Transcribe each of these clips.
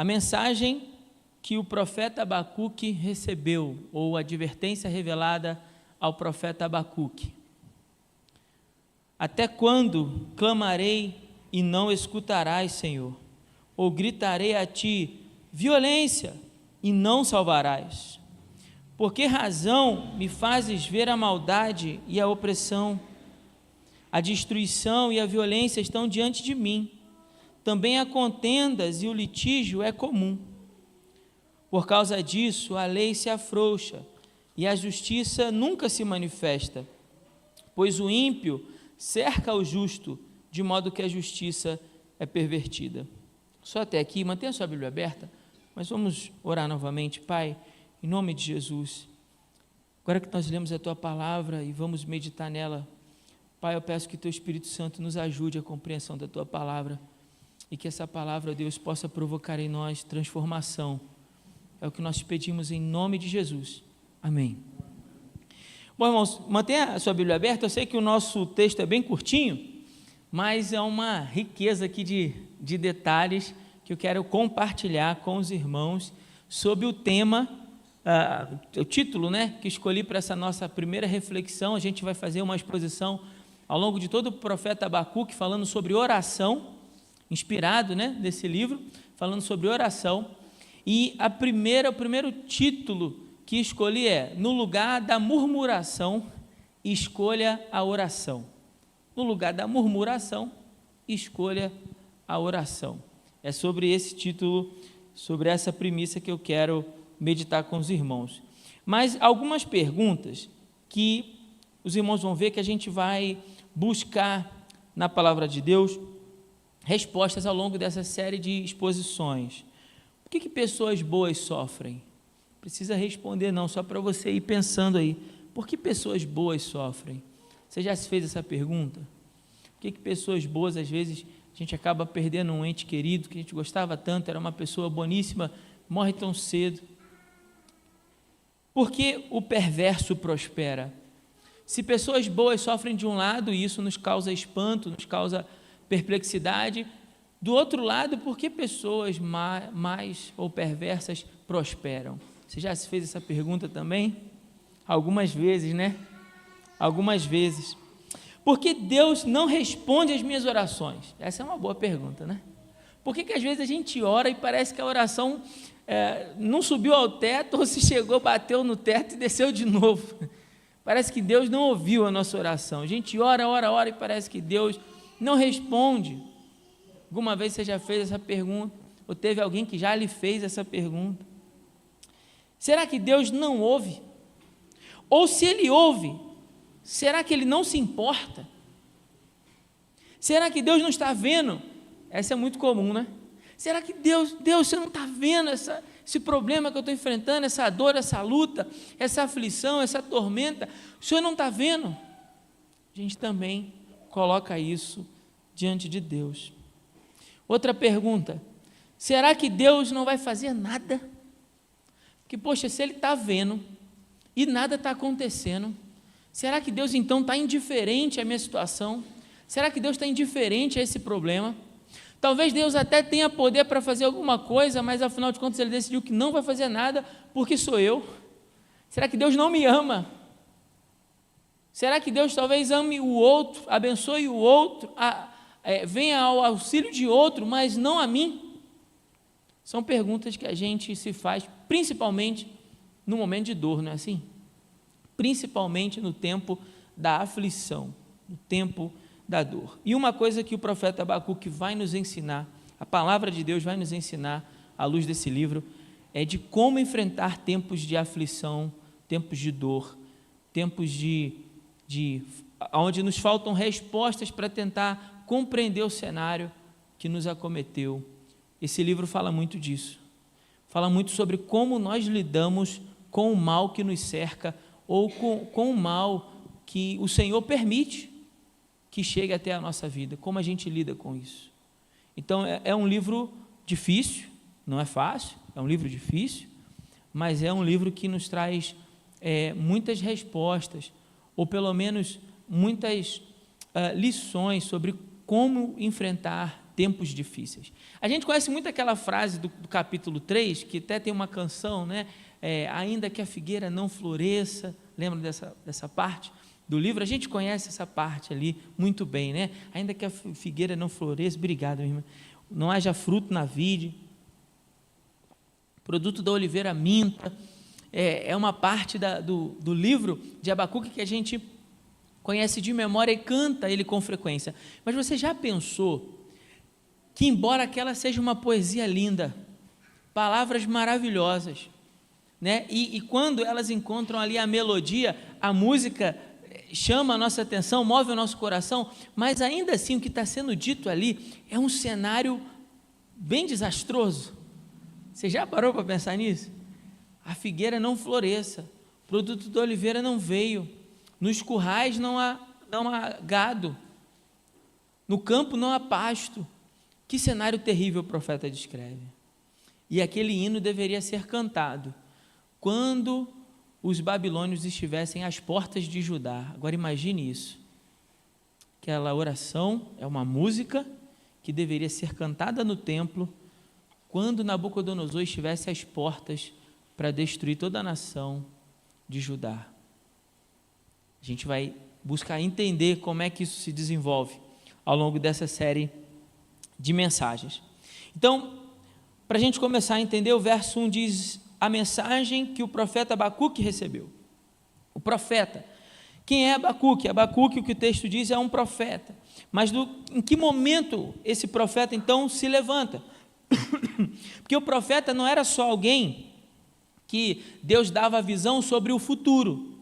A mensagem que o profeta Abacuque recebeu, ou a advertência revelada ao profeta Abacuque. Até quando clamarei e não escutarás, Senhor? Ou gritarei a ti, violência, e não salvarás? Por que razão me fazes ver a maldade e a opressão? A destruição e a violência estão diante de mim. Também há contendas e o litígio é comum. Por causa disso, a lei se afrouxa e a justiça nunca se manifesta, pois o ímpio cerca o justo, de modo que a justiça é pervertida. Só até aqui, mantenha a sua Bíblia aberta, mas vamos orar novamente. Pai, em nome de Jesus, agora que nós lemos a Tua palavra e vamos meditar nela, Pai, eu peço que Teu Espírito Santo nos ajude a compreensão da Tua palavra e que essa palavra, Deus, possa provocar em nós transformação. É o que nós te pedimos em nome de Jesus. Amém. Bom, irmãos, mantenha a sua Bíblia aberta. Eu sei que o nosso texto é bem curtinho, mas é uma riqueza aqui de detalhes que eu quero compartilhar com os irmãos sobre o tema, o título, que escolhi para essa nossa primeira reflexão. A gente vai fazer uma exposição ao longo de todo o profeta Abacuque, falando sobre oração, inspirado desse livro, falando sobre oração. E o primeiro título que escolhi é: no lugar da murmuração, escolha a oração. No lugar da murmuração, escolha a oração. É sobre esse título, sobre essa premissa que eu quero meditar com os irmãos. Mas algumas perguntas que os irmãos vão ver que a gente vai buscar na palavra de Deus respostas ao longo dessa série de exposições. Por que pessoas boas sofrem? Precisa responder não, só para você ir pensando aí. Por que pessoas boas sofrem? Você já se fez essa pergunta? Por que pessoas boas, às vezes, a gente acaba perdendo um ente querido, que a gente gostava tanto, era uma pessoa boníssima, morre tão cedo? Por que o perverso prospera? Se pessoas boas sofrem de um lado, e isso nos causa espanto, nos causa perplexidade, do outro lado, por que pessoas más ou perversas prosperam? Você já se fez essa pergunta também? Algumas vezes, Algumas vezes. Por que Deus não responde às minhas orações? Essa é uma boa pergunta, Por que às vezes a gente ora e parece que a oração não subiu ao teto, ou se chegou, bateu no teto e desceu de novo? Parece que Deus não ouviu a nossa oração. A gente ora e parece que Deus não responde. Alguma vez você já fez essa pergunta? Ou teve alguém que já lhe fez essa pergunta? Será que Deus não ouve? Ou se Ele ouve, será que Ele não se importa? Será que Deus não está vendo? Essa é muito comum, Será que Deus, você não está vendo esse problema que eu estou enfrentando, essa dor, essa luta, essa aflição, essa tormenta? O Senhor não está vendo? A gente também coloca isso diante de Deus. Outra pergunta: será que Deus não vai fazer nada? Porque, poxa, se Ele está vendo e nada está acontecendo, será que Deus então está indiferente à minha situação? Será que Deus está indiferente a esse problema? Talvez Deus até tenha poder para fazer alguma coisa, mas afinal de contas Ele decidiu que não vai fazer nada porque sou eu. Será que Deus não me ama? Será que Deus talvez ame o outro, abençoe o outro, venha ao auxílio de outro, mas não a mim? São perguntas que a gente se faz, principalmente no momento de dor, não é assim? Principalmente no tempo da aflição, no tempo da dor. E uma coisa que o profeta Abacuque vai nos ensinar, a palavra de Deus vai nos ensinar, à luz desse livro, é de como enfrentar tempos de aflição, tempos de dor, tempos onde nos faltam respostas para tentar compreender o cenário que nos acometeu. Esse livro fala muito disso, fala muito sobre como nós lidamos com o mal que nos cerca, ou com o mal que o Senhor permite que chegue até a nossa vida, como a gente lida com isso. Então é um livro difícil, não é fácil, é um livro difícil, mas é um livro que nos traz muitas respostas, ou pelo menos muitas lições sobre como enfrentar tempos difíceis. A gente conhece muito aquela frase do capítulo 3, que até tem uma canção, né? Ainda que a figueira não floresça, lembra dessa parte do livro? A gente conhece essa parte ali muito bem, né? Ainda que a figueira não floresça, obrigado, minha irmã, não haja fruto na vide, produto da oliveira minta, é uma parte do livro de Abacuque que a gente conhece de memória e canta ele com frequência. Mas você já pensou que, embora aquela seja uma poesia linda, palavras maravilhosas, né? E quando elas encontram ali a melodia, a música chama a nossa atenção, move o nosso coração, mas ainda assim o que está sendo dito ali é um cenário bem desastroso. Você já parou para pensar nisso? A figueira não floresça, o produto da oliveira não veio, nos currais não há gado, no campo não há pasto. Que cenário terrível o profeta descreve. E aquele hino deveria ser cantado quando os babilônios estivessem às portas de Judá. Agora imagine isso. Aquela oração é uma música que deveria ser cantada no templo quando Nabucodonosor estivesse às portas para destruir toda a nação de Judá. A gente vai buscar entender como é que isso se desenvolve ao longo dessa série de mensagens. Então, para a gente começar a entender, o verso 1 diz a mensagem que o profeta Abacuque recebeu. O profeta. Quem é Abacuque? Abacuque, o que o texto diz, é um profeta. Mas em que momento esse profeta, então, se levanta? Porque o profeta não era só alguém que Deus dava a visão sobre o futuro.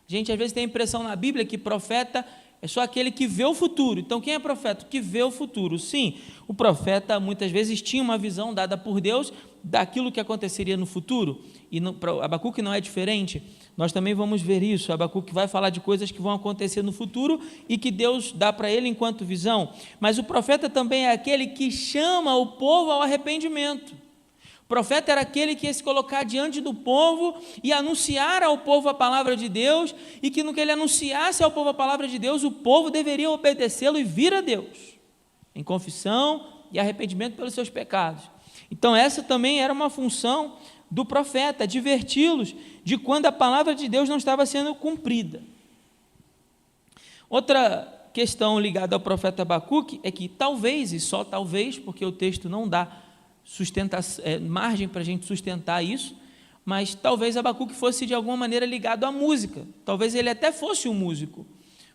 A gente, às vezes, tem a impressão na Bíblia que profeta é só aquele que vê o futuro. Então, quem é profeta? O que vê o futuro. Sim, o profeta, muitas vezes, tinha uma visão dada por Deus daquilo que aconteceria no futuro, e Abacuque não é diferente. Nós também vamos ver isso. Abacuque vai falar de coisas que vão acontecer no futuro e que Deus dá para ele enquanto visão. Mas o profeta também é aquele que chama o povo ao arrependimento. O profeta era aquele que ia se colocar diante do povo e anunciar ao povo a palavra de Deus, e que no que ele anunciasse ao povo a palavra de Deus, o povo deveria obedecê-lo e vir a Deus, em confissão e arrependimento pelos seus pecados. Então essa também era uma função do profeta, adverti-los de quando a palavra de Deus não estava sendo cumprida. Outra questão ligada ao profeta Abacuque é que talvez, e só talvez, porque o texto não dá margem para a gente sustentar isso, mas talvez Abacuque fosse de alguma maneira ligado à música, talvez ele até fosse um músico,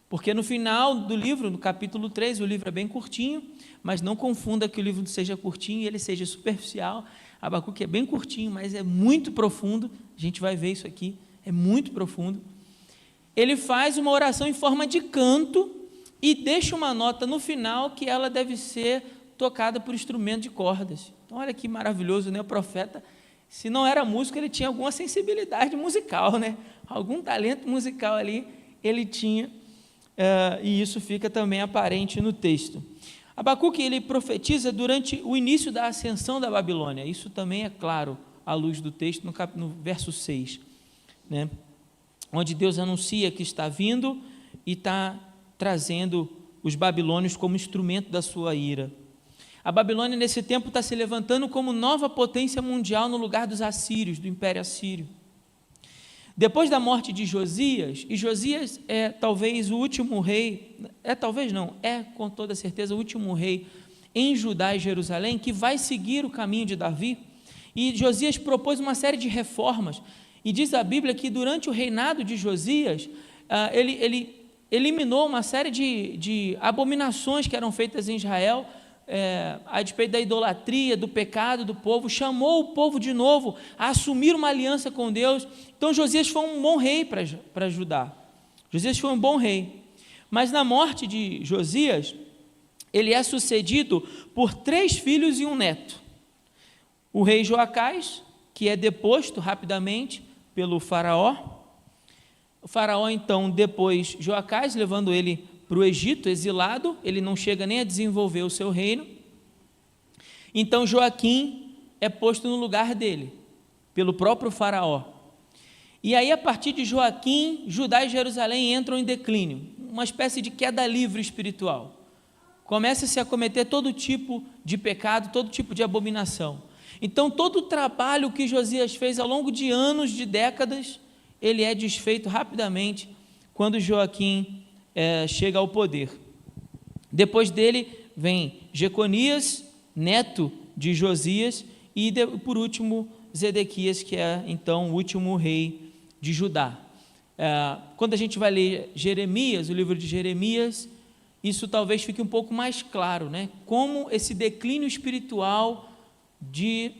porque no final do livro, no capítulo 3, o livro é bem curtinho, mas não confunda que o livro seja curtinho e ele seja superficial. Abacuque é bem curtinho, mas é muito profundo, a gente vai ver isso aqui, é muito profundo. Ele faz uma oração em forma de canto e deixa uma nota no final que ela deve ser tocada por instrumento de cordas. Então, olha que maravilhoso, né? O profeta, se não era músico, ele tinha alguma sensibilidade musical, né? Algum talento musical ali ele tinha, e isso fica também aparente no texto. Abacuque, ele profetiza durante o início da ascensão da Babilônia. Isso também é claro à luz do texto, no verso 6, né? Onde Deus anuncia que está vindo e está trazendo os babilônios como instrumento da sua ira. A Babilônia, nesse tempo, está se levantando como nova potência mundial no lugar dos assírios, do Império Assírio. Depois da morte de Josias, e Josias é talvez o último rei, talvez não, é com toda certeza o último rei em Judá e Jerusalém, que vai seguir o caminho de Davi, e Josias propôs uma série de reformas, e diz a Bíblia que durante o reinado de Josias, ele eliminou uma série de abominações que eram feitas em Israel, a despeito da idolatria, do pecado do povo, chamou o povo de novo a assumir uma aliança com Deus. Então Josias foi um bom rei para Judá. Josias foi um bom rei, mas na morte de Josias, ele é sucedido por 3 filhos e um neto. O rei Joacás, que é deposto rapidamente pelo faraó. O faraó então depois Joacás, levando ele para o Egito, exilado, ele não chega nem a desenvolver o seu reino. Então Joaquim é posto no lugar dele, pelo próprio faraó. E aí, a partir de Joaquim, Judá e Jerusalém entram em declínio, uma espécie de queda livre espiritual. começa-se a cometer todo tipo de pecado, todo tipo de abominação. Então, todo o trabalho que Josias fez ao longo de anos, de décadas, ele é desfeito rapidamente quando Joaquim chega ao poder. Depois dele vem Jeconias, neto de Josias, e por último Zedequias, que é então o último rei de Judá. Quando a gente vai ler Jeremias, o livro de Jeremias, isso talvez fique um pouco mais claro, né? Como esse declínio espiritual de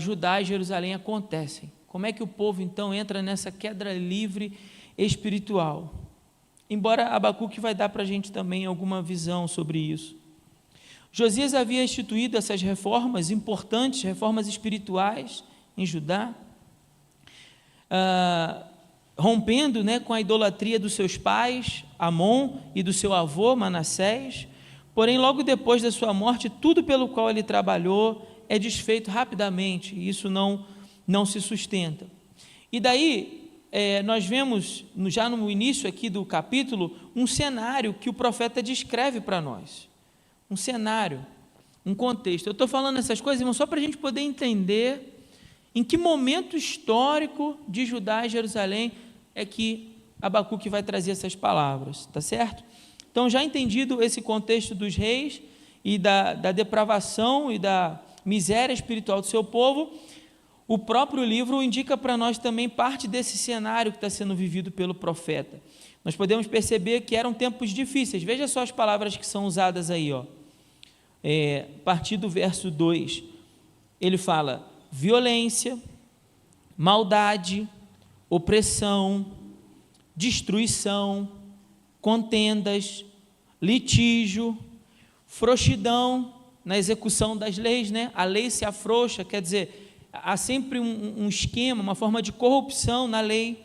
Judá e Jerusalém acontecem. Como é que o povo então entra nessa queda livre espiritual? Embora Abacuque vai dar para a gente também alguma visão sobre isso. Josias havia instituído essas reformas importantes, reformas espirituais em Judá, rompendo, né, com a idolatria dos seus pais, Amon, e do seu avô, Manassés. Porém, logo depois da sua morte, tudo pelo qual ele trabalhou é desfeito rapidamente, e isso não se sustenta. E daí, nós vemos, já no início aqui do capítulo, um cenário que o profeta descreve para nós. Um cenário, um contexto. Eu estou falando essas coisas, irmão, só para a gente poder entender em que momento histórico de Judá e Jerusalém é que Abacuque vai trazer essas palavras, tá certo? Então, já entendido esse contexto dos reis e da depravação e da miséria espiritual do seu povo, o próprio livro indica para nós também parte desse cenário que está sendo vivido pelo profeta. Nós podemos perceber que eram tempos difíceis. Veja só as palavras que são usadas aí, a partir do verso 2, ele fala: violência, maldade, opressão, destruição, contendas, litígio, frouxidão na execução das leis, né? A lei se afrouxa, quer dizer, há sempre um esquema, uma forma de corrupção na lei,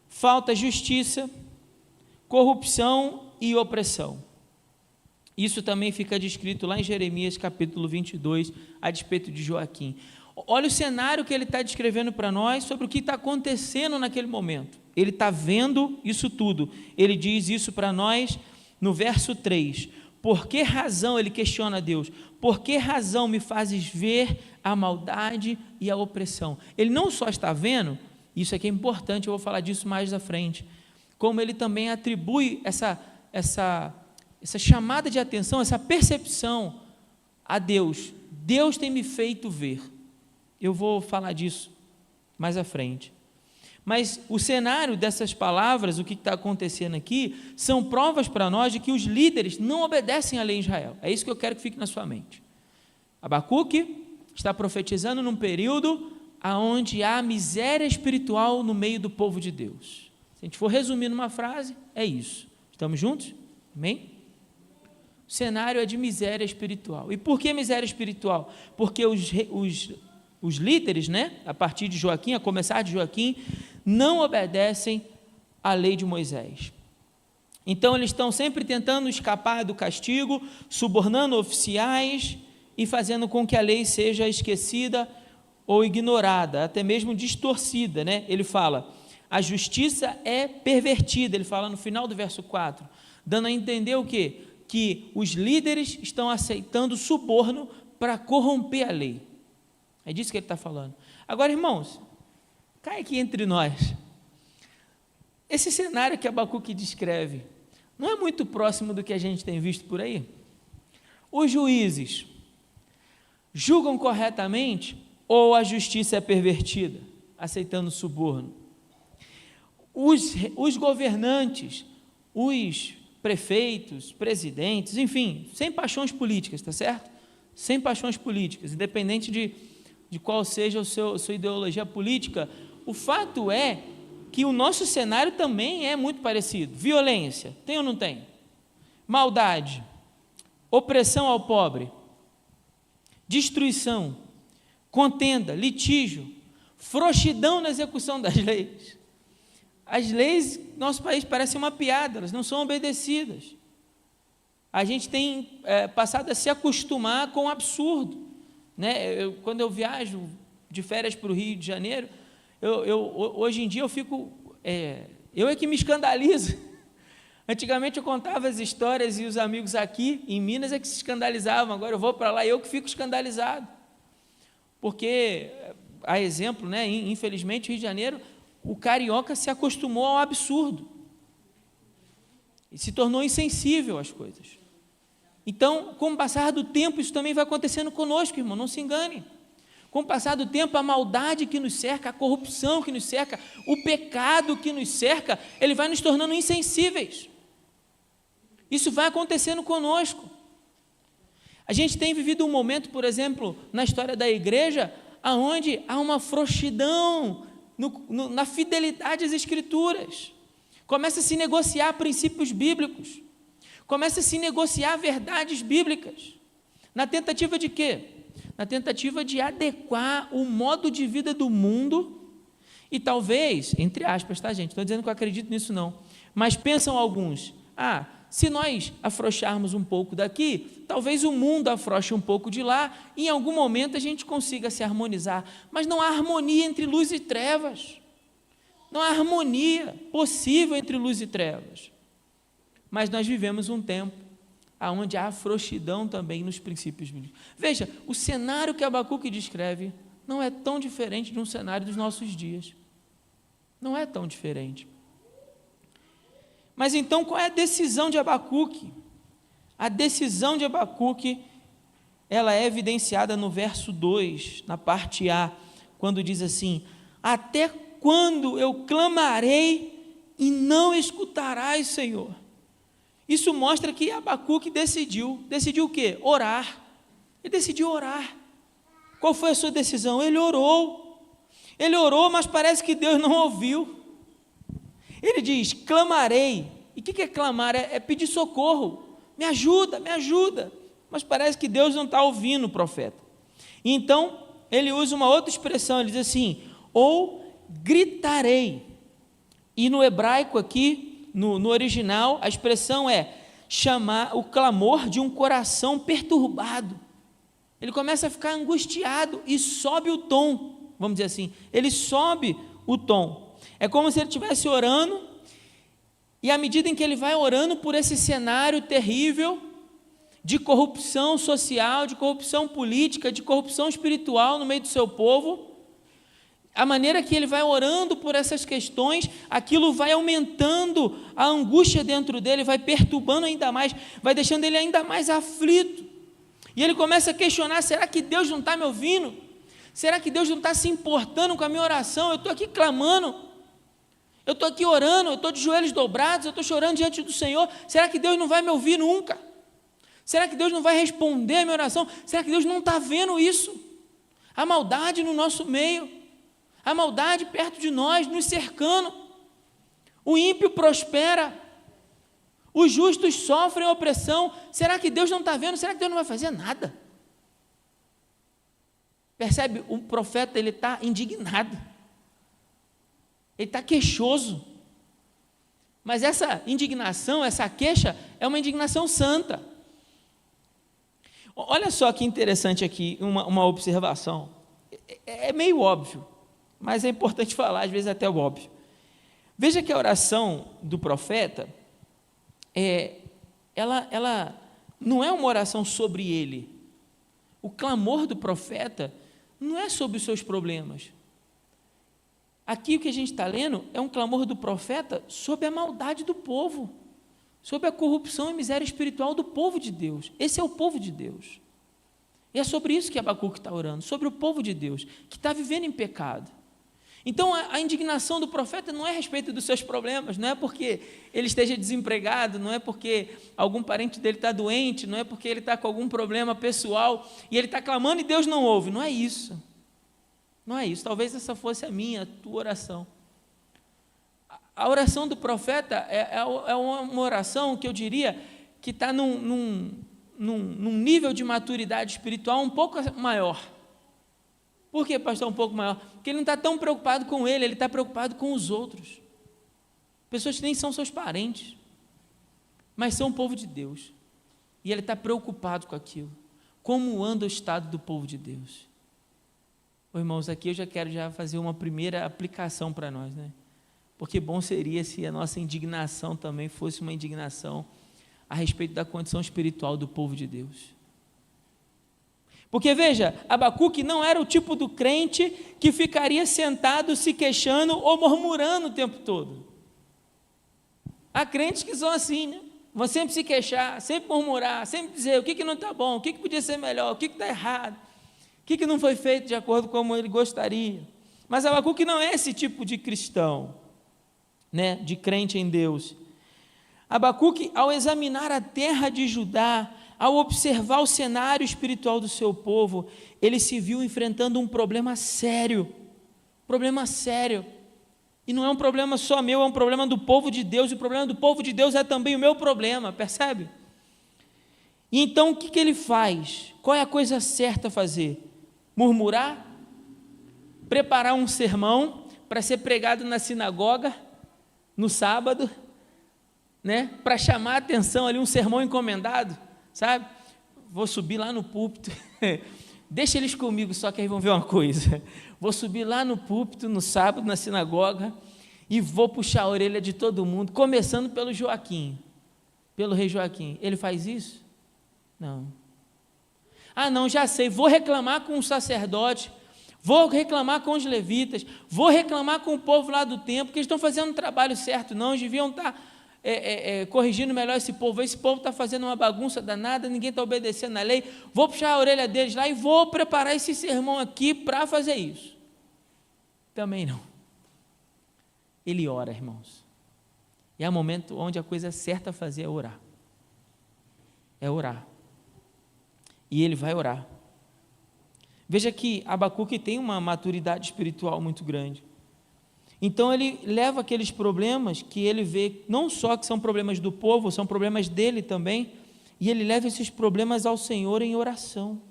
falta justiça, corrupção e opressão. Isso também fica descrito lá em Jeremias capítulo 22, a despeito de Joaquim. Olha o cenário que ele está descrevendo para nós sobre o que está acontecendo naquele momento. Ele está vendo isso tudo. Ele diz isso para nós no verso 3. Por que razão, ele questiona a Deus, por que razão me fazes ver a maldade e a opressão? Ele não só está vendo, isso aqui é importante, eu vou falar disso mais à frente, como ele também atribui essa chamada de atenção, essa percepção a Deus. Deus tem me feito ver. Eu vou falar disso mais à frente. Mas o cenário dessas palavras, o que está acontecendo aqui, são provas para nós de que os líderes não obedecem à lei em Israel. É isso que eu quero que fique na sua mente. Abacuque está profetizando num período onde há miséria espiritual no meio do povo de Deus. Se a gente for resumir numa frase, é isso. Estamos juntos? Amém? O cenário é de miséria espiritual. E por que miséria espiritual? Porque os líderes, né, a partir de Joaquim, a começar de Joaquim, não obedecem à lei de Moisés. Então, eles estão sempre tentando escapar do castigo, subornando oficiais e fazendo com que a lei seja esquecida ou ignorada, até mesmo distorcida, né? Ele fala, a justiça é pervertida, ele fala no final do verso 4, dando a entender o quê? Que os líderes estão aceitando suborno para corromper a lei. É disso que ele está falando. Agora, irmãos, cai aqui entre nós. Esse cenário que Abacuque descreve, não é muito próximo do que a gente tem visto por aí? Os juízes julgam corretamente ou a justiça é pervertida, aceitando suborno? Os governantes, os prefeitos, presidentes, enfim, sem paixões políticas, está certo? Sem paixões políticas, independente de qual seja a sua ideologia política, o fato é que o nosso cenário também é muito parecido. Violência, tem ou não tem? Maldade, opressão ao pobre, destruição, contenda, litígio, frouxidão na execução das leis. As leis do nosso país parecem uma piada, elas não são obedecidas. A gente tem passado a se acostumar com o absurdo. Né? Quando eu viajo de férias para o Rio de Janeiro, hoje em dia eu fico, eu é que me escandalizo Antigamente eu contava as histórias e os amigos aqui em Minas é que se escandalizavam, agora eu vou para lá e eu que fico escandalizado. Porque, a exemplo, né, infelizmente, Rio de Janeiro, o carioca se acostumou ao absurdo e se tornou insensível às coisas. Então, com o passar do tempo, isso também vai acontecendo conosco, irmão, não se engane. Com o passar do tempo, a maldade que nos cerca, a corrupção que nos cerca, o pecado que nos cerca, ele vai nos tornando insensíveis. Isso vai acontecendo conosco. A gente tem vivido um momento, por exemplo, na história da igreja, onde há uma frouxidão na fidelidade às Escrituras. Começa a se negociar princípios bíblicos. Começa a se negociar verdades bíblicas. Na tentativa de quê? Na tentativa de adequar o modo de vida do mundo e talvez, entre aspas, tá, gente? Não estou dizendo que eu acredito nisso, não. Mas pensam alguns, se nós afrouxarmos um pouco daqui, talvez o mundo afrouxe um pouco de lá, e em algum momento a gente consiga se harmonizar. Mas não há harmonia entre luz e trevas. Não há harmonia possível entre luz e trevas. Mas nós vivemos um tempo onde há frouxidão também nos princípios bíblicos. Veja, o cenário que Abacuque descreve não é tão diferente de um cenário dos nossos dias. Não é tão diferente. Mas então, qual é a decisão de Abacuque? A decisão de Abacuque, ela é evidenciada no verso 2, na parte A, quando diz assim: até quando eu clamarei e não escutarás, Senhor? Isso mostra que Abacuque decidiu o quê? Orar. Ele decidiu orar. Qual foi a sua decisão? Ele orou, mas parece que Deus não ouviu. Ele diz, clamarei. E o que é clamar? É pedir socorro. Me ajuda. Mas parece que Deus não está ouvindo o profeta. Então, ele usa uma outra expressão, ele diz assim, ou gritarei. E no hebraico aqui, no original, a expressão é chamar o clamor de um coração perturbado. Ele começa a ficar angustiado e sobe o tom, vamos dizer assim, ele sobe o tom. É como se ele estivesse orando, e à medida em que ele vai orando por esse cenário terrível de corrupção social, de corrupção política, de corrupção espiritual no meio do seu povo, a maneira que ele vai orando por essas questões, aquilo vai aumentando a angústia dentro dele, vai perturbando ainda mais, vai deixando ele ainda mais aflito. E ele começa a questionar, será que Deus não está me ouvindo? Será que Deus não está se importando com a minha oração? Eu estou aqui clamando, eu estou aqui orando, eu estou de joelhos dobrados, eu estou chorando diante do Senhor, será que Deus não vai me ouvir nunca? Será que Deus não vai responder a minha oração? Será que Deus não está vendo isso? A maldade no nosso meio, a maldade perto de nós, nos cercando, o ímpio prospera, os justos sofrem opressão, será que Deus não está vendo? Será que Deus não vai fazer nada? Percebe? O profeta, ele está indignado, ele está queixoso, mas essa indignação, essa queixa, é uma indignação santa. Olha só que interessante aqui, uma observação, é meio óbvio, mas é importante falar, às vezes até o óbvio. Veja que a oração do profeta, ela não é uma oração sobre ele. O clamor do profeta não é sobre os seus problemas. Aqui o que a gente está lendo é um clamor do profeta sobre a maldade do povo, sobre a corrupção e miséria espiritual do povo de Deus. Esse é o povo de Deus. E é sobre isso que Abacuque está orando, sobre o povo de Deus, que está vivendo em pecado. Então, a indignação do profeta não é a respeito dos seus problemas, não é porque ele esteja desempregado, não é porque algum parente dele está doente, não é porque ele está com algum problema pessoal, e ele está clamando e Deus não ouve, não é isso. Não é isso, talvez essa fosse a minha, a tua oração. A oração do profeta é uma oração que eu diria que está num nível de maturidade espiritual um pouco maior. Por que, pastor, um pouco maior? Porque ele não está tão preocupado com ele está preocupado com os outros. Pessoas que nem são seus parentes, mas são o povo de Deus. E ele está preocupado com aquilo. Como anda o estado do povo de Deus? Ô, irmãos, aqui eu já quero fazer uma primeira aplicação para nós, né? Porque bom seria se a nossa indignação também fosse uma indignação a respeito da condição espiritual do povo de Deus. Porque veja, Abacuque não era o tipo do crente que ficaria sentado se queixando ou murmurando o tempo todo. Há crentes que são assim, né? Vão sempre se queixar, sempre murmurar, sempre dizer o que não está bom, o que podia ser melhor, o que está errado, o que não foi feito de acordo com como ele gostaria. Mas Abacuque não é esse tipo de cristão, né? De crente em Deus. Abacuque, ao examinar a terra de Judá, ao observar o cenário espiritual do seu povo, ele se viu enfrentando um problema sério, e não é um problema só meu, é um problema do povo de Deus, e o problema do povo de Deus é também o meu problema, percebe? E então o que ele faz? Qual é a coisa certa a fazer? Murmurar? Preparar um sermão para ser pregado na sinagoga, no sábado, né? Para chamar a atenção ali, um sermão encomendado, sabe? Vou subir lá no púlpito, deixa eles comigo, só que aí vão ver uma coisa, vou subir lá no púlpito, no sábado, na sinagoga, e vou puxar a orelha de todo mundo, começando pelo Joaquim, pelo rei Joaquim. Ele faz isso? Não. Ah, não, já sei, vou reclamar com o sacerdote, vou reclamar com os levitas, vou reclamar com o povo lá do templo, que eles estão fazendo um trabalho certo, não, eles deviam estar corrigindo melhor esse povo está fazendo uma bagunça danada, ninguém está obedecendo a lei, vou puxar a orelha deles lá e vou preparar esse sermão aqui para fazer isso. Também não. Ele ora, irmãos, e é o momento onde a coisa certa a fazer é orar, e ele vai orar. Veja que Abacuque tem uma maturidade espiritual muito grande. Então ele leva aqueles problemas que ele vê, não só que são problemas do povo, são problemas dele também, e ele leva esses problemas ao Senhor em oração.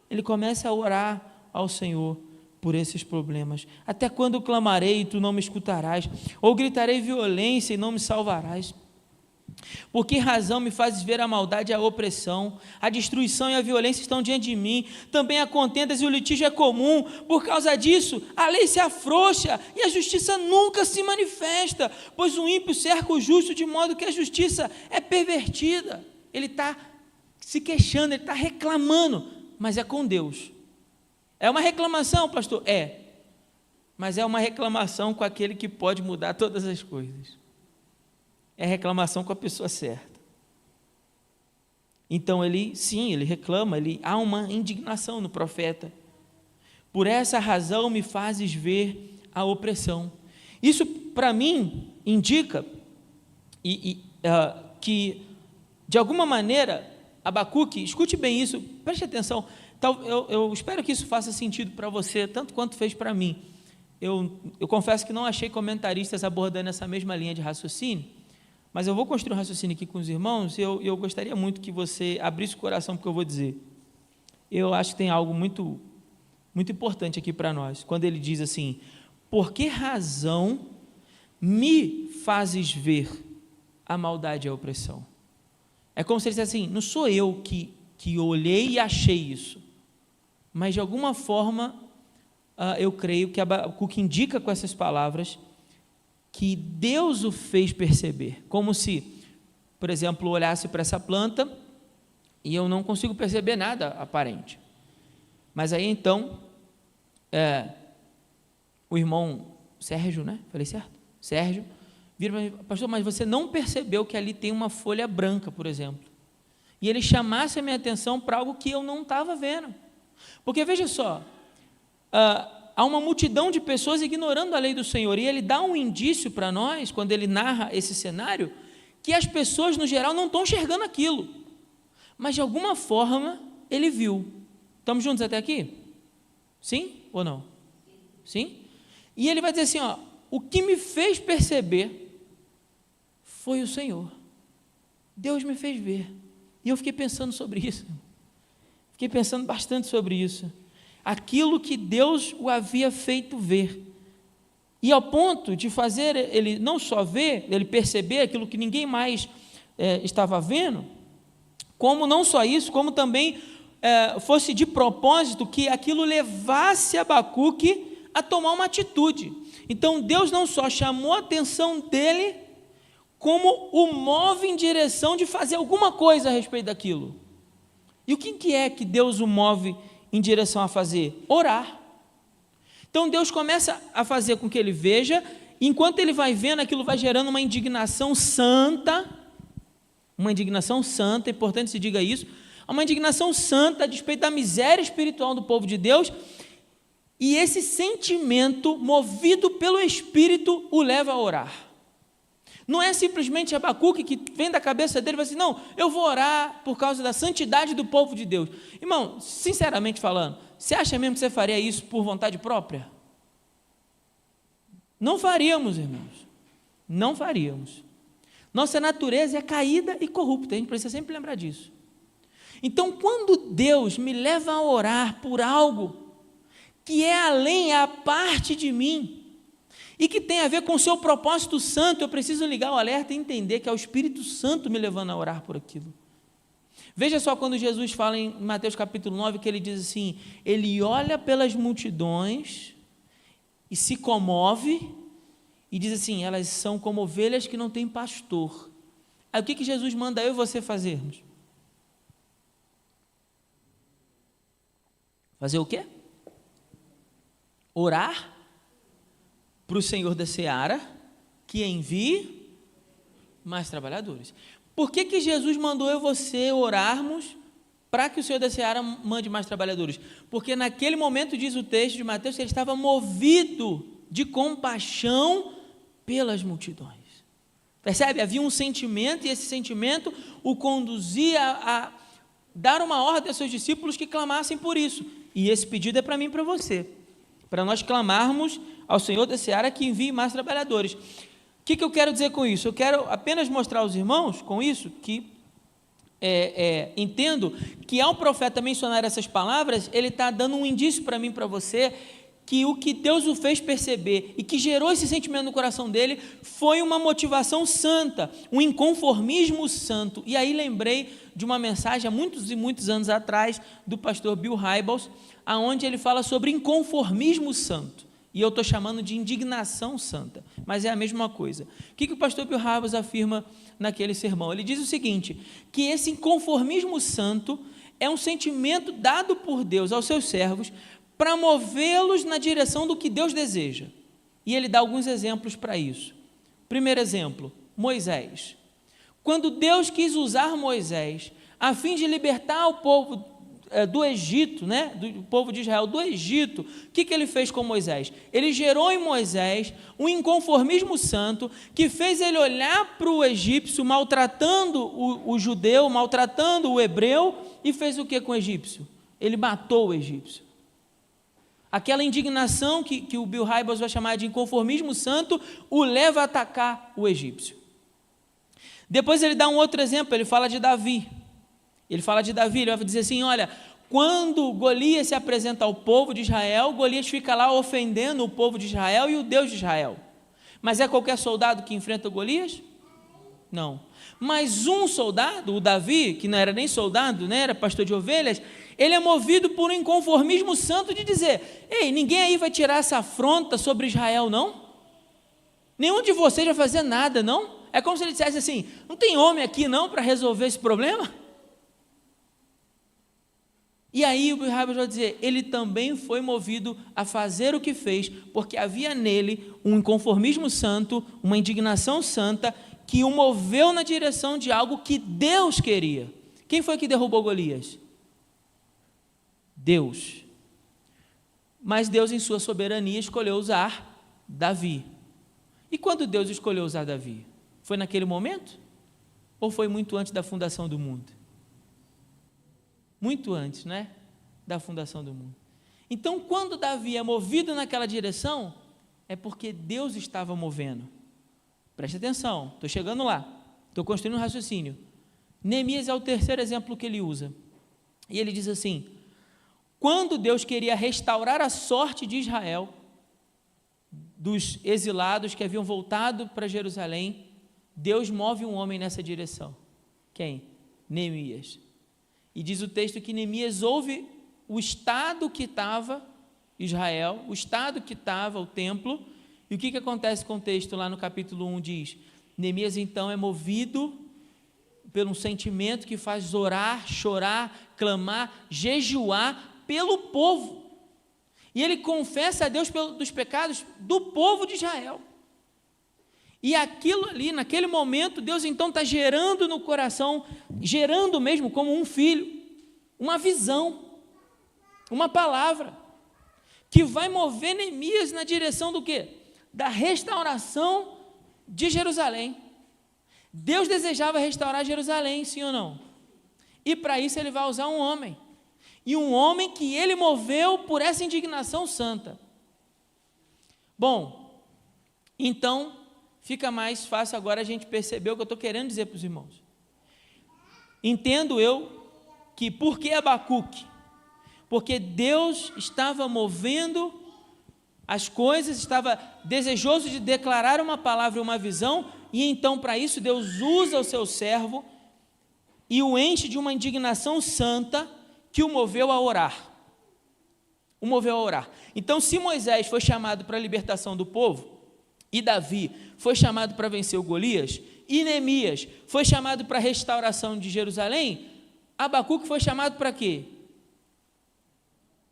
Ele começa a orar ao Senhor por esses problemas. Até quando clamarei e tu não me escutarás? Ou gritarei violência e não me salvarás? Por que razão me fazes ver a maldade e a opressão? A destruição e a violência estão diante de mim, também há contendas e o litígio é comum. Por causa disso, a lei se afrouxa e a justiça nunca se manifesta, pois o ímpio cerca o justo de modo que a justiça é pervertida. Ele está se queixando, ele está reclamando, mas é com Deus. É uma reclamação, pastor? É, mas é uma reclamação com aquele que pode mudar todas as coisas. É reclamação com a pessoa certa. Então ele reclama, há uma indignação no profeta. Por essa razão me fazes ver a opressão. Isso para mim indica que de alguma maneira Abacuque, escute bem isso, preste atenção, eu espero que isso faça sentido para você, tanto quanto fez para mim. Eu confesso que não achei comentaristas abordando essa mesma linha de raciocínio, mas eu vou construir um raciocínio aqui com os irmãos, e eu gostaria muito que você abrisse o coração para o que eu vou dizer. Eu acho que tem algo muito, muito importante aqui para nós, quando ele diz assim: por que razão me fazes ver a maldade e a opressão? É como se ele dissesse assim: não sou eu que olhei e achei isso, mas de alguma forma eu creio que Abacuque indica com essas palavras que Deus o fez perceber, como se, por exemplo, olhasse para essa planta e eu não consigo perceber nada aparente, mas aí então o irmão Sérgio, né? Falei certo? Sérgio vira para mim: pastor, mas você não percebeu que ali tem uma folha branca, por exemplo? E ele chamasse a minha atenção para algo que eu não estava vendo, porque veja só, há uma multidão de pessoas ignorando a lei do Senhor, e ele dá um indício para nós, quando ele narra esse cenário, que as pessoas no geral não estão enxergando aquilo, mas de alguma forma ele viu. Estamos juntos até aqui? Sim ou não? Sim? E ele vai dizer assim, o que me fez perceber foi o Senhor, Deus me fez ver, e eu fiquei pensando sobre isso, fiquei pensando bastante sobre isso, aquilo que Deus o havia feito ver, e ao ponto de fazer ele não só ver, ele perceber aquilo que ninguém mais estava vendo, como não só isso, como também fosse de propósito que aquilo levasse Abacuque a tomar uma atitude. Então Deus não só chamou a atenção dele, como o move em direção de fazer alguma coisa a respeito daquilo. E o que é que Deus o move em direção a fazer? Orar. Então Deus começa a fazer com que ele veja, e enquanto ele vai vendo, aquilo vai gerando uma indignação santa, é importante se diga isso, uma indignação santa a despeito da miséria espiritual do povo de Deus, e esse sentimento, movido pelo Espírito, o leva a orar. Não é simplesmente Abacuque que vem da cabeça dele e vai assim, não, eu vou orar por causa da santidade do povo de Deus. Irmão, sinceramente falando, você acha mesmo que você faria isso por vontade própria? Não faríamos, irmãos, não faríamos. Nossa natureza é caída e corrupta, a gente precisa sempre lembrar disso. Então, quando Deus me leva a orar por algo que é além, é a parte de mim, e que tem a ver com o seu propósito santo, eu preciso ligar o alerta e entender que é o Espírito Santo me levando a orar por aquilo. Veja só quando Jesus fala em Mateus capítulo 9, que ele diz assim, ele olha pelas multidões e se comove, e diz assim, elas são como ovelhas que não têm pastor. Aí o que Jesus manda eu e você fazermos? Fazer o quê? Orar para o Senhor da Seara, que envie mais trabalhadores. Por que Jesus mandou eu e você orarmos para que o Senhor da Seara mande mais trabalhadores? Porque naquele momento, diz o texto de Mateus, que ele estava movido de compaixão pelas multidões. Percebe? Havia um sentimento, e esse sentimento o conduzia a dar uma ordem aos seus discípulos que clamassem por isso. E esse pedido é para mim e para você, para nós clamarmos ao Senhor da Seara que envie mais trabalhadores. O que eu quero dizer com isso? Eu quero apenas mostrar aos irmãos, com isso, que entendo que ao profeta mencionar essas palavras, ele está dando um indício para mim e para você, que o que Deus o fez perceber, e que gerou esse sentimento no coração dele, foi uma motivação santa, um inconformismo santo. E aí lembrei de uma mensagem, há muitos e muitos anos atrás, do pastor Bill Hybels, aonde ele fala sobre inconformismo santo. E eu estou chamando de indignação santa, mas é a mesma coisa. O que o pastor Bill Hybels afirma naquele sermão? Ele diz o seguinte, que esse inconformismo santo é um sentimento dado por Deus aos seus servos para movê-los na direção do que Deus deseja. E ele dá alguns exemplos para isso. Primeiro exemplo, Moisés. Quando Deus quis usar Moisés a fim de libertar o povo do Egito, do povo de Israel do Egito, o que ele fez com Moisés? Ele gerou em Moisés um inconformismo santo que fez ele olhar para o egípcio maltratando o judeu, maltratando o hebreu, e fez o que com o egípcio? Ele matou o egípcio. Aquela indignação que o Bill Hybels vai chamar de inconformismo santo o leva a atacar o egípcio. Depois ele dá um outro exemplo, ele fala de Davi. Ele vai dizer assim, olha, quando Golias se apresenta ao povo de Israel, Golias fica lá ofendendo o povo de Israel e o Deus de Israel. Mas é qualquer soldado que enfrenta Golias? Não. Mas um soldado, o Davi, que não era nem soldado, era pastor de ovelhas, ele é movido por um inconformismo santo de dizer, ei, ninguém aí vai tirar essa afronta sobre Israel, não? Nenhum de vocês vai fazer nada, não? É como se ele dissesse assim, não tem homem aqui não para resolver esse problema? E aí o Bill Hybels vai dizer, ele também foi movido a fazer o que fez, porque havia nele um inconformismo santo, uma indignação santa, que o moveu na direção de algo que Deus queria. Quem foi que derrubou Golias? Deus. Mas Deus, em sua soberania, escolheu usar Davi. E quando Deus escolheu usar Davi? Foi naquele momento? Ou foi muito antes da fundação do mundo? Muito antes, da fundação do mundo. Então, quando Davi é movido naquela direção, é porque Deus estava movendo. Preste atenção, estou chegando lá, estou construindo um raciocínio. Neemias é o terceiro exemplo que ele usa. E ele diz assim, quando Deus queria restaurar a sorte de Israel, dos exilados que haviam voltado para Jerusalém, Deus move um homem nessa direção. Quem? Neemias. E diz o texto que Neemias ouve o estado que estava Israel, o estado que estava o templo, e o que acontece com o texto lá no capítulo 1 diz, Neemias então é movido por um sentimento que faz orar, chorar, clamar, jejuar pelo povo, e ele confessa a Deus dos pecados do povo de Israel, e aquilo ali, naquele momento, Deus então está gerando no coração, gerando mesmo como um filho, uma visão, uma palavra, que vai mover Neemias na direção do quê? Da restauração de Jerusalém. Deus desejava restaurar Jerusalém, sim ou não? E para isso ele vai usar um homem, e um homem que ele moveu por essa indignação santa. Bom, então fica mais fácil agora a gente perceber o que eu estou querendo dizer para os irmãos. Entendo eu que por que Abacuque? Porque Deus estava movendo as coisas, estava desejoso de declarar uma palavra e uma visão, e então para isso Deus usa o seu servo e o enche de uma indignação santa que o moveu a orar. O moveu a orar. Então, se Moisés foi chamado para a libertação do povo, e Davi foi chamado para vencer o Golias, e Neemias foi chamado para a restauração de Jerusalém, Abacuque foi chamado para quê?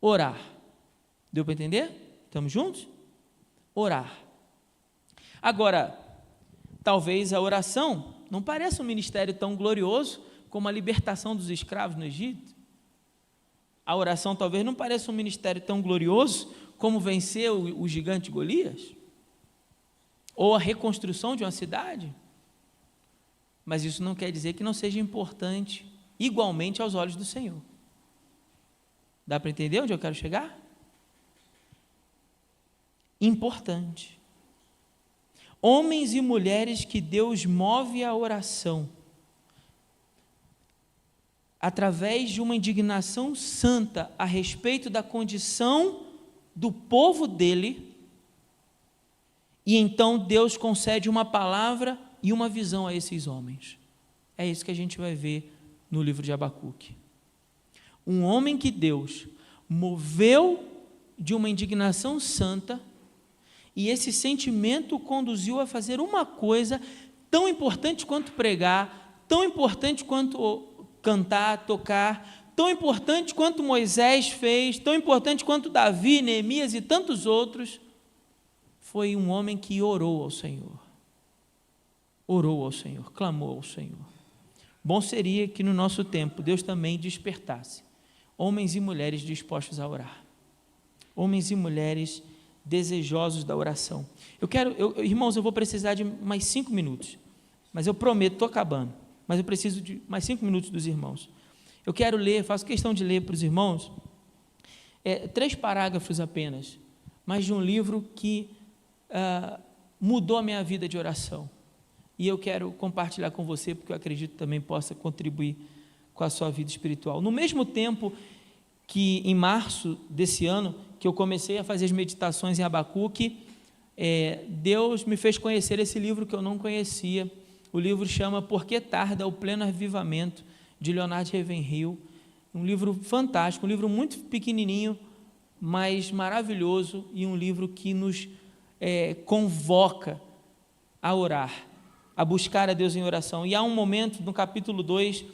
Orar. Deu para entender? Estamos juntos? Orar. Agora, talvez a oração não pareça um ministério tão glorioso como a libertação dos escravos no Egito. A oração talvez não pareça um ministério tão glorioso como vencer o gigante Golias, ou a reconstrução de uma cidade, mas isso não quer dizer que não seja importante igualmente aos olhos do Senhor. Dá para entender onde eu quero chegar? Importante. Homens e mulheres que Deus move a oração, através de uma indignação santa a respeito da condição do povo dele, e então Deus concede uma palavra e uma visão a esses homens. É isso que a gente vai ver no livro de Abacuque. Um homem que Deus moveu de uma indignação santa, e esse sentimento o conduziu a fazer uma coisa tão importante quanto pregar, tão importante quanto cantar, tocar, tão importante quanto Moisés fez, tão importante quanto Davi, Neemias e tantos outros. Foi um homem que orou ao Senhor, clamou ao Senhor. Bom seria que no nosso tempo Deus também despertasse homens e mulheres dispostos a orar, homens e mulheres desejosos da oração. Irmãos, eu vou precisar de mais 5 minutos, mas eu prometo, estou acabando, mas eu preciso de mais 5 minutos dos irmãos. Eu quero ler, faço questão de ler para os irmãos, 3 parágrafos apenas, mas de um livro que mudou a minha vida de oração, e eu quero compartilhar com você, porque eu acredito também possa contribuir com a sua vida espiritual. No mesmo tempo que em março desse ano, que eu comecei a fazer as meditações em Abacuque, Deus me fez conhecer esse livro que eu não conhecia. O livro chama Por que Tarda o Pleno Avivamento, de Leonard Ravenhill, um livro fantástico, um livro muito pequenininho, mas maravilhoso, e um livro que nos convoca a orar, a buscar a Deus em oração. E há um momento no capítulo 2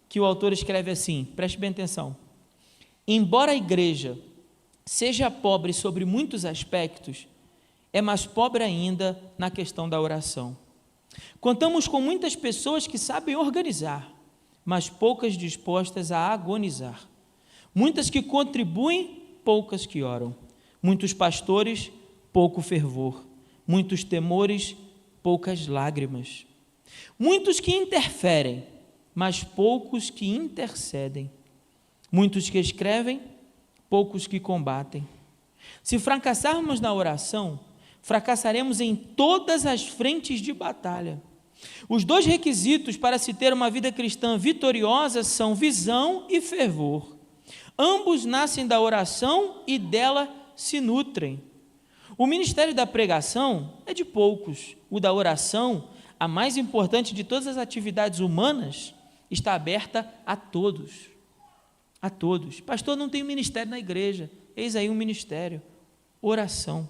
que o autor escreve assim, preste bem atenção: embora a igreja seja pobre sobre muitos aspectos, é mais pobre ainda na questão da oração. Contamos com muitas pessoas que sabem organizar, mas poucas dispostas a agonizar. Muitas que contribuem, poucas que oram. Muitos pastores, pouco fervor. Muitos temores, poucas lágrimas. Muitos que interferem, mas poucos que intercedem. Muitos que escrevem, poucos que combatem. Se fracassarmos na oração, fracassaremos em todas as frentes de batalha. Os 2 requisitos para se ter uma vida cristã vitoriosa são visão e fervor. Ambos nascem da oração e dela se nutrem. O ministério da pregação é de poucos. O da oração, a mais importante de todas as atividades humanas, está aberta a todos. A todos. Pastor, não tem ministério na igreja. Eis aí um ministério, oração.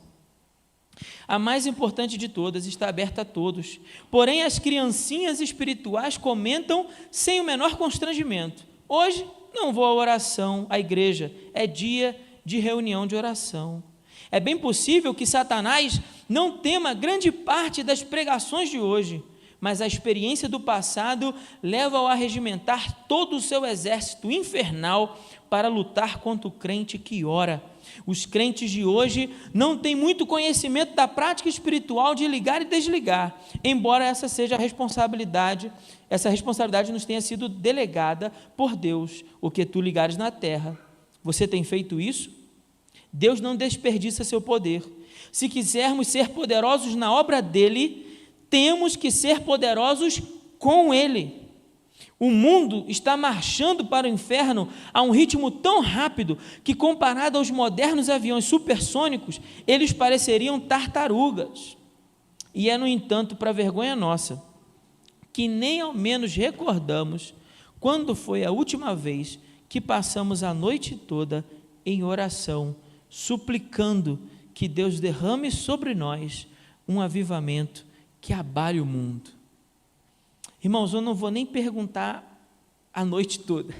A mais importante de todas está aberta a todos, porém as criancinhas espirituais comentam sem o menor constrangimento: hoje não vou à oração, à igreja, é dia de reunião de oração. É bem possível que Satanás não tema grande parte das pregações de hoje, mas a experiência do passado leva-o a regimentar todo o seu exército infernal para lutar contra o crente que ora. Os crentes de hoje não têm muito conhecimento da prática espiritual de ligar e desligar, embora essa responsabilidade nos tenha sido delegada por Deus. O que tu ligares na terra, você tem feito isso? Deus não desperdiça seu poder. Se quisermos ser poderosos na obra dele, temos que ser poderosos com ele. O mundo está marchando para o inferno a um ritmo tão rápido que, comparado aos modernos aviões supersônicos, eles pareceriam tartarugas. E é, no entanto, para vergonha nossa, que nem ao menos recordamos quando foi a última vez que passamos a noite toda em oração, suplicando que Deus derrame sobre nós um avivamento que abale o mundo. Irmãos, eu não vou nem perguntar a noite toda.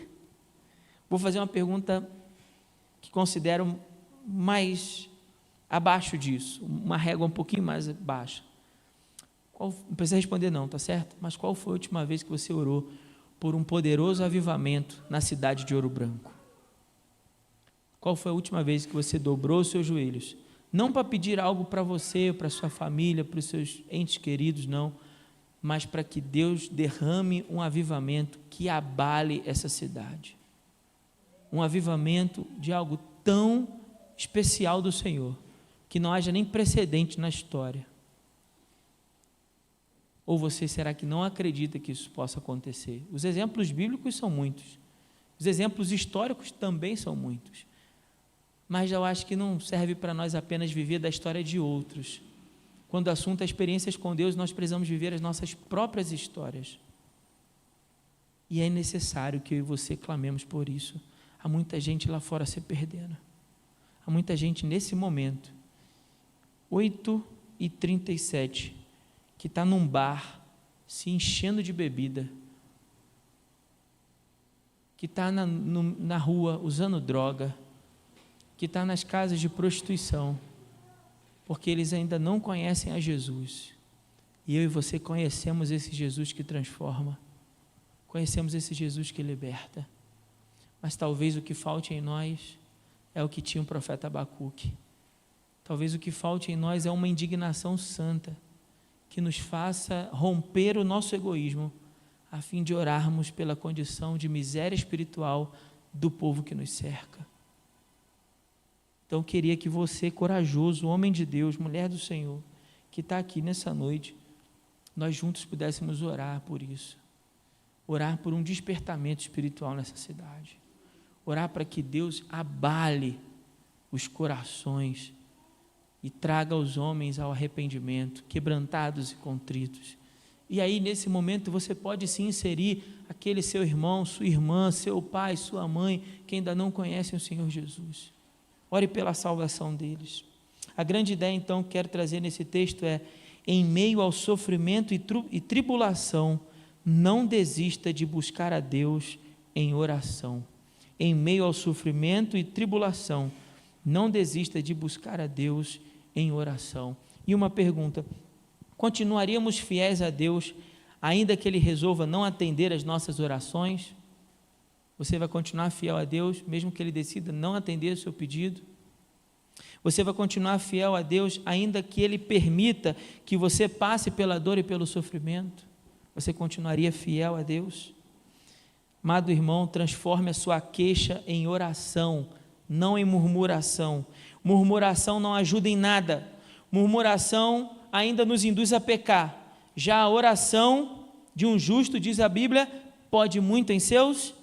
Vou fazer uma pergunta que considero mais abaixo disso, uma régua um pouquinho mais baixa. Não precisa responder não, tá certo? Mas qual foi a última vez que você orou por um poderoso avivamento na cidade de Ouro Branco? Qual foi a última vez que você dobrou os seus joelhos? Não para pedir algo para você, para sua família, para os seus entes queridos, não, mas para que Deus derrame um avivamento que abale essa cidade. Um avivamento de algo tão especial do Senhor, que não haja nem precedente na história. Ou você, será que não acredita que isso possa acontecer? Os exemplos bíblicos são muitos, os exemplos históricos também são muitos, mas eu acho que não serve para nós apenas viver da história de outros. Quando o assunto é experiências com Deus, nós precisamos viver as nossas próprias histórias. E é necessário que eu e você clamemos por isso. Há muita gente lá fora se perdendo. Há muita gente nesse momento, 8h37, que está num bar, se enchendo de bebida, que está na rua usando droga, que está nas casas de prostituição, porque eles ainda não conhecem a Jesus. E eu e você conhecemos esse Jesus que transforma, conhecemos esse Jesus que liberta, mas talvez o que falte em nós é o que tinha o profeta Abacuque. Talvez o que falte em nós é uma indignação santa, que nos faça romper o nosso egoísmo, a fim de orarmos pela condição de miséria espiritual do povo que nos cerca. Então eu queria que você, corajoso, homem de Deus, mulher do Senhor, que está aqui nessa noite, nós juntos pudéssemos orar por isso, orar por um despertamento espiritual nessa cidade, orar para que Deus abale os corações e traga os homens ao arrependimento, quebrantados e contritos. E aí, nesse momento, você pode sim inserir aquele seu irmão, sua irmã, seu pai, sua mãe, que ainda não conhecem o Senhor Jesus. Ore pela salvação deles. A grande ideia, então, que quero trazer nesse texto é: em meio ao sofrimento e tribulação, não desista de buscar a Deus em oração. Em meio ao sofrimento e tribulação, não desista de buscar a Deus em oração. E uma pergunta: continuaríamos fiéis a Deus, ainda que Ele resolva não atender as nossas orações? Você vai continuar fiel a Deus, mesmo que Ele decida não atender o seu pedido? Você vai continuar fiel a Deus, ainda que Ele permita que você passe pela dor e pelo sofrimento? Você continuaria fiel a Deus? Amado irmão, transforme a sua queixa em oração, não em murmuração. Murmuração não ajuda em nada. Murmuração ainda nos induz a pecar. Já a oração de um justo, diz a Bíblia, pode muito em seus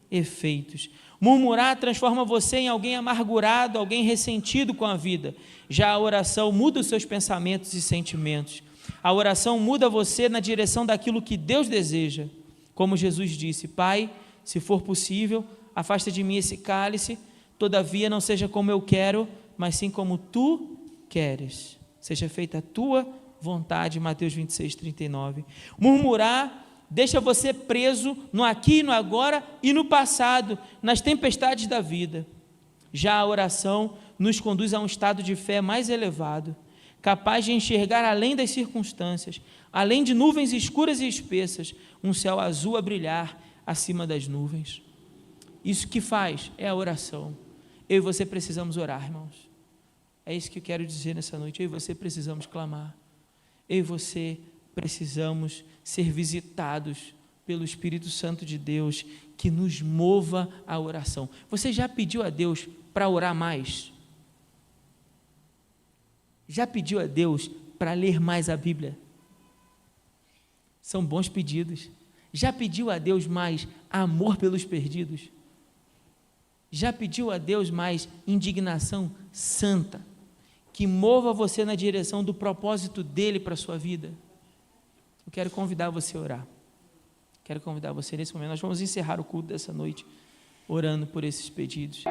efeitos. Murmurar transforma você em alguém amargurado, alguém ressentido com a vida. Já a oração muda os seus pensamentos e sentimentos. A oração muda você na direção daquilo que Deus deseja. Como Jesus disse: Pai, se for possível, afasta de mim esse cálice, Todavia não seja como eu quero, mas sim como tu queres. Seja feita a tua vontade, Mateus 26, 39. Murmurar deixa você preso no aqui e no agora e no passado, nas tempestades da vida. Já a oração nos conduz a um estado de fé mais elevado, capaz de enxergar além das circunstâncias, além de nuvens escuras e espessas, um céu azul a brilhar acima das nuvens. Isso que faz é a oração. Eu e você precisamos orar, irmãos. É isso que eu quero dizer nessa noite. Eu e você precisamos clamar. Eu e você precisamos ser visitados pelo Espírito Santo de Deus, que nos mova à oração. Você já pediu a Deus para orar mais? Já pediu a Deus para ler mais a Bíblia? São bons pedidos. Já pediu a Deus mais amor pelos perdidos? Já pediu a Deus mais indignação santa, que mova você na direção do propósito dele para a sua vida? Eu quero convidar você a orar. Quero convidar você nesse momento. Nós vamos encerrar o culto dessa noite orando por esses pedidos.